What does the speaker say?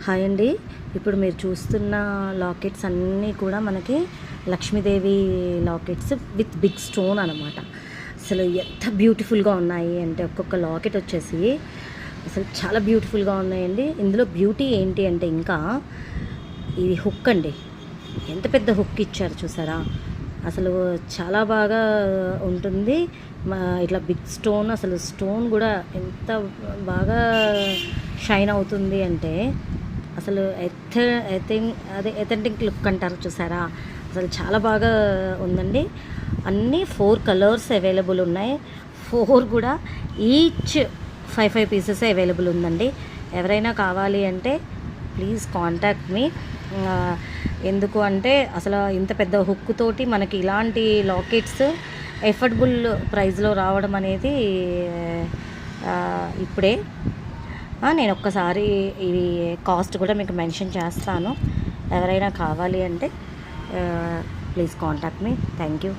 Hi అండి. ఇప్పుడు మీరు చూస్తున్న లాకెట్స్ అన్నీ కూడా మనకి Lakshmidevi lockets with big stone అనమాట. అసలు ఎంత బ్యూటిఫుల్గా ఉన్నాయి అంటే ఒక్కొక్క లాకెట్ వచ్చేసి అసలు చాలా బ్యూటిఫుల్గా ఉన్నాయండి. ఇందులో బ్యూటీ ఏంటి అంటే ఇంకా ఇది హుక్ అండి. ఎంత పెద్ద హుక్ ఇచ్చారు చూసారా, అసలు చాలా బాగా ఉంటుంది. ఇట్లా బిగ్ స్టోన్, అసలు స్టోన్ కూడా ఎంత బాగా షైన్ అవుతుంది అంటే అసలు అదే ఎథెంటిక్ లుక్ అంటారు చూసారా, అసలు చాలా బాగా ఉందండి. అన్నీ 4 కలర్స్ అవైలబుల్ ఉన్నాయి. 4 కూడా ఈచ్ 5 పీసెస్ అవైలబుల్ ఉందండి. ఎవరైనా కావాలి అంటే ప్లీజ్ కాంటాక్ట్ మీ. ఎందుకు అంటే అసలు ఇంత పెద్ద హుక్ తోటి మనకి ఇలాంటి లాకెట్స్ ఎఫర్డబుల్ ప్రైస్లో రావడం అనేది ఇప్పుడే. నేను ఒక్కసారి ఇవి కాస్ట్ కూడా మీకు మెన్షన్ చేస్తాను. ఎవరైనా కావాలి అంటే please contact me. Thank you.